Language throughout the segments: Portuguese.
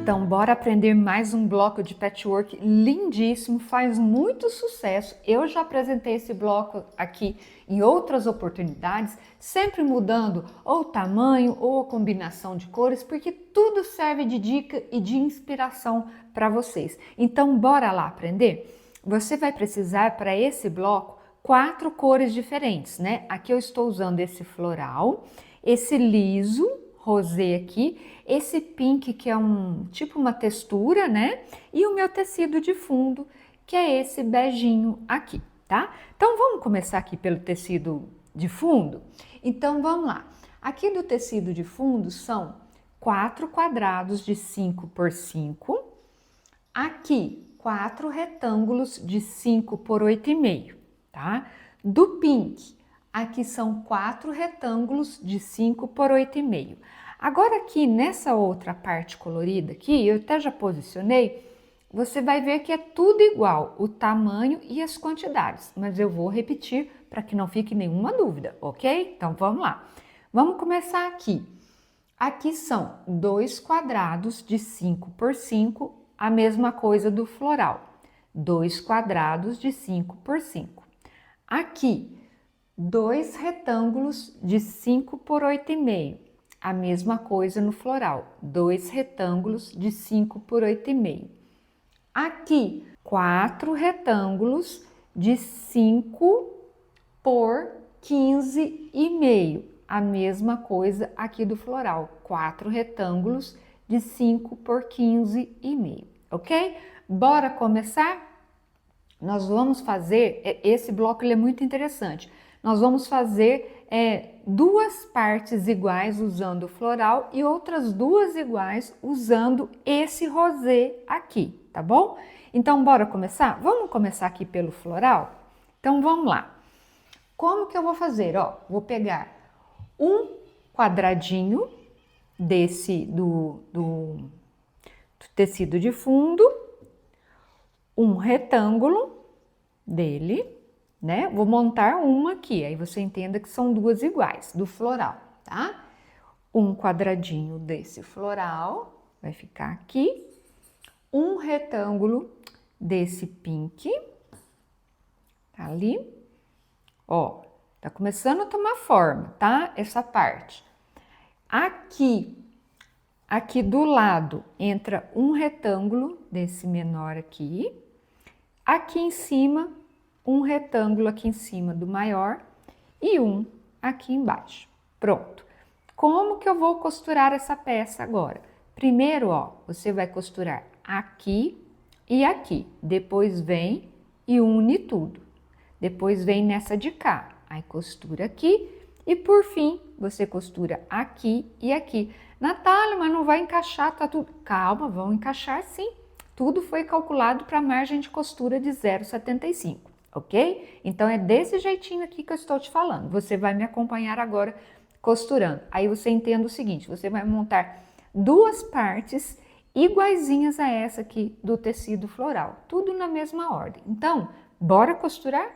Então, bora aprender mais um bloco de patchwork lindíssimo, faz muito sucesso. Eu já apresentei esse bloco aqui em outras oportunidades, sempre mudando ou o tamanho ou a combinação de cores, porque tudo serve de dica e de inspiração para vocês. Então, bora lá aprender? Você vai precisar para esse bloco 4 cores diferentes, né? Aqui eu estou usando esse floral, esse liso, rosé aqui, esse pink que é tipo uma textura, né? E o meu tecido de fundo, que é esse beijinho aqui, tá? Então vamos começar aqui pelo tecido de fundo? Então vamos lá. Aqui do tecido de fundo são 4 quadrados de 5 por 5. Aqui 4 retângulos de 5 por 8,5, tá? Do pink, aqui são 4 retângulos de 5 por 8,5. Agora aqui nessa outra parte colorida aqui, eu até já posicionei, você vai ver que é tudo igual, o tamanho e as quantidades, mas eu vou repetir para que não fique nenhuma dúvida, ok? Então vamos lá. Vamos começar aqui. Aqui são 2 quadrados de 5 por 5, a mesma coisa do floral. 2 quadrados de 5 por 5. Aqui, 2 retângulos de 5 por 8,5. A mesma coisa no floral, 2 retângulos de 5 por 8,5. Aqui, 4 retângulos de 5 por 15,5. A mesma coisa aqui do floral, 4 retângulos de 5 por 15,5, ok? Bora começar? Nós vamos fazer, esse bloco ele é muito interessante, nós vamos fazer duas partes iguais usando o floral e outras duas iguais usando esse rosé aqui, tá bom? Então, bora começar? Vamos começar aqui pelo floral? Então, vamos lá. Como que eu vou fazer? Ó, vou pegar um quadradinho desse do tecido de fundo, um retângulo dele, né? Vou montar uma aqui, aí você entenda que são duas iguais, do floral, tá? Um quadradinho desse floral, vai ficar aqui. Um retângulo desse pink, tá ali. Ó, tá começando a tomar forma, tá? Essa parte. Aqui do lado entra um retângulo desse menor aqui. Aqui em cima, um retângulo aqui em cima do maior e um aqui embaixo. Pronto. Como que eu vou costurar essa peça agora? Primeiro, ó, você vai costurar aqui e aqui. Depois vem e une tudo. Depois vem nessa de cá. Aí costura aqui e por fim você costura aqui e aqui. Natália, mas não vai encaixar, tá tudo... Calma, vão encaixar sim. Tudo foi calculado para a margem de costura de 0,75, ok? Então é desse jeitinho aqui que eu estou te falando. Você vai me acompanhar agora costurando. Aí você entende o seguinte, você vai montar duas partes iguaizinhas a essa aqui do tecido floral. Tudo na mesma ordem. Então, bora costurar?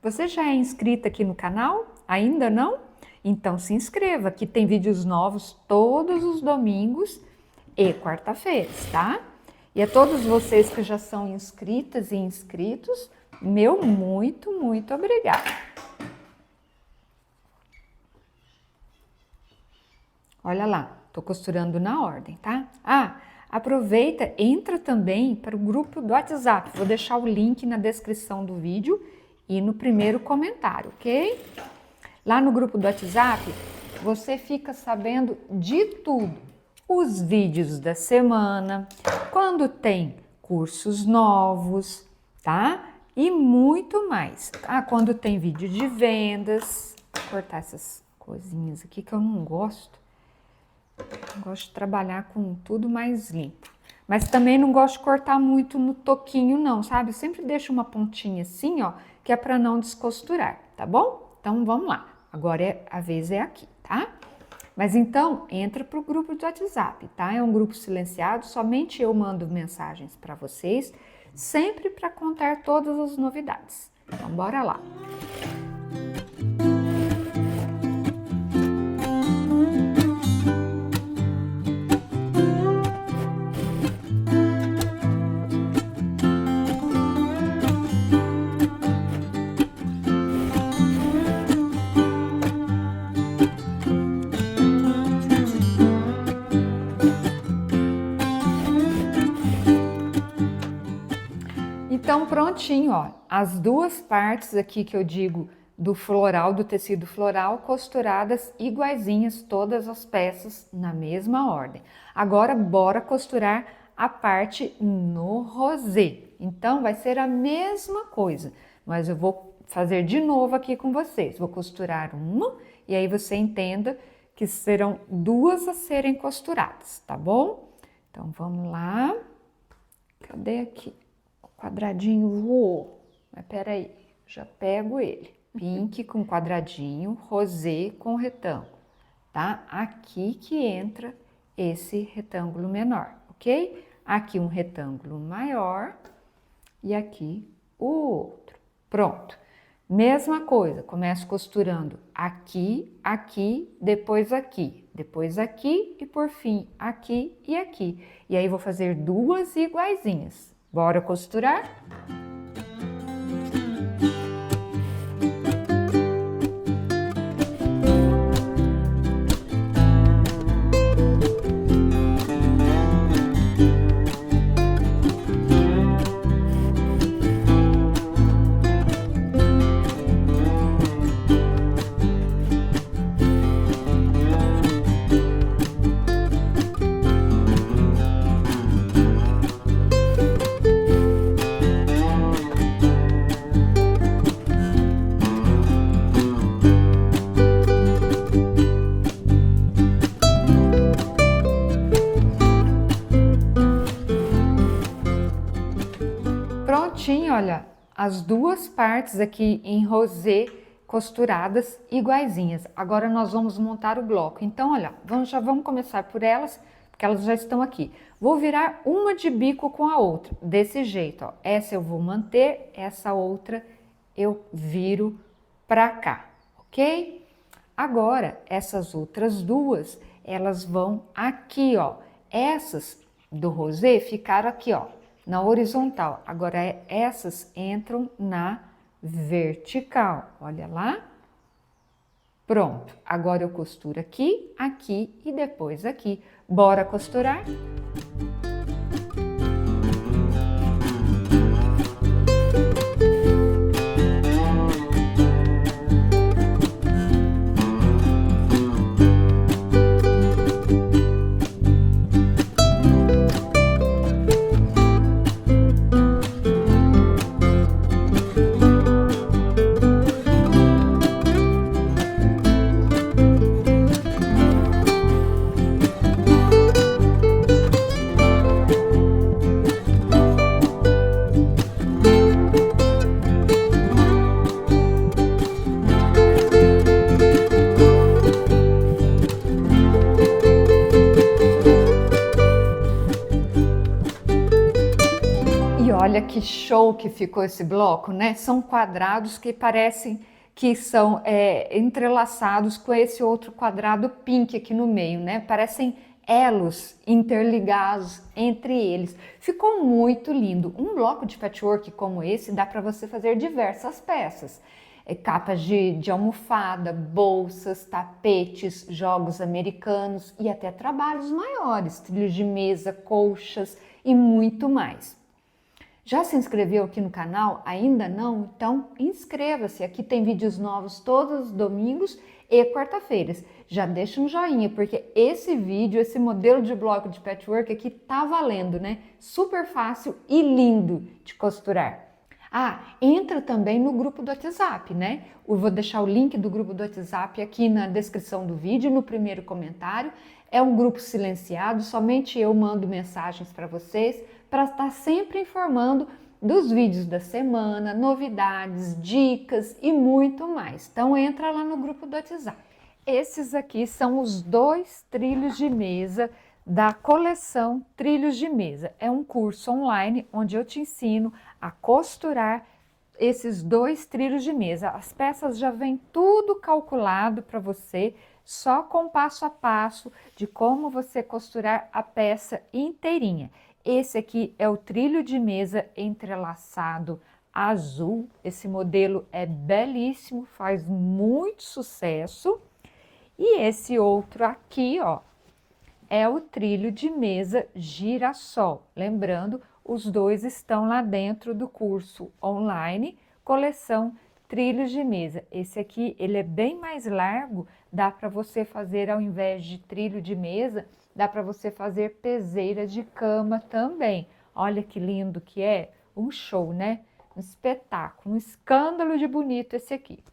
Você já é inscrita aqui no canal? Ainda não? Então se inscreva, que tem vídeos novos todos os domingos e quarta-feiras, tá? E a todos vocês que já são inscritas e inscritos, meu muito, muito obrigada. Olha lá, tô costurando na ordem, tá? Ah, aproveita, entra também para o grupo do WhatsApp. Vou deixar o link na descrição do vídeo e no primeiro comentário, ok? Lá no grupo do WhatsApp, você fica sabendo de tudo. Os vídeos da semana, quando tem cursos novos, tá? E muito mais. Ah, quando tem vídeo de vendas. Vou cortar essas coisinhas aqui que eu não gosto. Eu gosto de trabalhar com tudo mais limpo. Mas também não gosto de cortar muito no toquinho não, sabe? Eu sempre deixo uma pontinha assim, ó, que é para não descosturar, tá bom? Então vamos lá. Agora a vez é aqui, tá? Mas então, entra para o grupo do WhatsApp, tá? É um grupo silenciado, somente eu mando mensagens para vocês, sempre para contar todas as novidades. Então, bora lá! Prontinho, ó, as duas partes aqui que eu digo do floral, do tecido floral, costuradas iguaizinhas, todas as peças na mesma ordem. Agora, bora costurar a parte no rosê. Então, vai ser a mesma coisa, mas eu vou fazer de novo aqui com vocês. Vou costurar uma e aí você entenda que serão duas a serem costuradas, tá bom? Então, vamos lá. Cadê aqui? O quadradinho voou. Mas peraí, já pego ele. Pink com quadradinho, rosé com retângulo, tá? Aqui que entra esse retângulo menor, ok? Aqui um retângulo maior e aqui o outro. Pronto. Mesma coisa, começo costurando aqui, aqui, depois aqui e por fim aqui e aqui. E aí vou fazer duas iguaizinhas. Bora costurar? Prontinho, olha, as duas partes aqui em rosé costuradas iguaizinhas. Agora nós vamos montar o bloco. Então, olha, já vamos começar por elas, porque elas já estão aqui. Vou virar uma de bico com a outra, desse jeito, ó. Essa eu vou manter, essa outra eu viro pra cá, ok? Agora, essas outras duas, elas vão aqui, ó. Essas do rosé ficaram aqui, ó, na horizontal. Agora, essas entram na vertical. Olha lá. Pronto. Agora eu costuro aqui, aqui e depois aqui. Bora costurar? Olha que show que ficou esse bloco, né? São quadrados que parecem que são entrelaçados com esse outro quadrado pink aqui no meio, né? Parecem elos interligados entre eles. Ficou muito lindo. Um bloco de patchwork como esse dá para você fazer diversas peças. Capas de almofada, bolsas, tapetes, jogos americanos e até trabalhos maiores, trilhos de mesa, colchas e muito mais. Já se inscreveu aqui no canal? Ainda não? Então inscreva-se, aqui tem vídeos novos todos os domingos e quarta-feiras. Já deixa um joinha, porque esse vídeo, esse modelo de bloco de patchwork aqui tá valendo, né? Super fácil e lindo de costurar. Ah, entra também no grupo do WhatsApp, né? Eu vou deixar o link do grupo do WhatsApp aqui na descrição do vídeo, no primeiro comentário. É um grupo silenciado, somente eu mando mensagens para vocês, para estar sempre informando dos vídeos da semana, novidades, dicas e muito mais. Então entra lá no grupo do WhatsApp. Esses aqui são os 2 trilhos de mesa da coleção Trilhos de Mesa. É um curso online onde eu te ensino a costurar esses 2 trilhos de mesa. As peças já vêm tudo calculado para você, só com passo a passo de como você costurar a peça inteirinha. Esse aqui é o trilho de mesa entrelaçado azul. Esse modelo é belíssimo, faz muito sucesso. E esse outro aqui, ó, é o trilho de mesa girassol. Lembrando, os dois estão lá dentro do curso online, coleção Trilhos de Mesa. Esse aqui, ele é bem mais largo, dá para você fazer, ao invés de trilho de mesa, dá para você fazer peseira de cama também. Olha que lindo que é, um show, né? Um espetáculo, um escândalo de bonito esse aqui.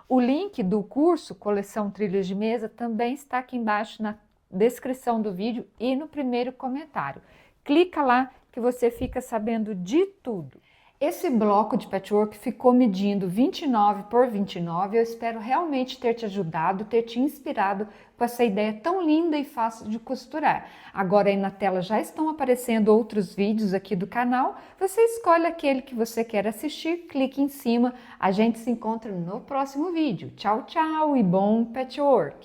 O link do curso Coleção Trilhos de Mesa também está aqui embaixo na descrição do vídeo e no primeiro comentário. Clica lá que você fica sabendo de tudo. Esse bloco de patchwork ficou medindo 29 por 29. Eu espero realmente ter te ajudado, ter te inspirado com essa ideia tão linda e fácil de costurar. Agora aí na tela já estão aparecendo outros vídeos aqui do canal. Você escolhe aquele que você quer assistir, clique em cima. A gente se encontra no próximo vídeo. Tchau, tchau e bom patchwork!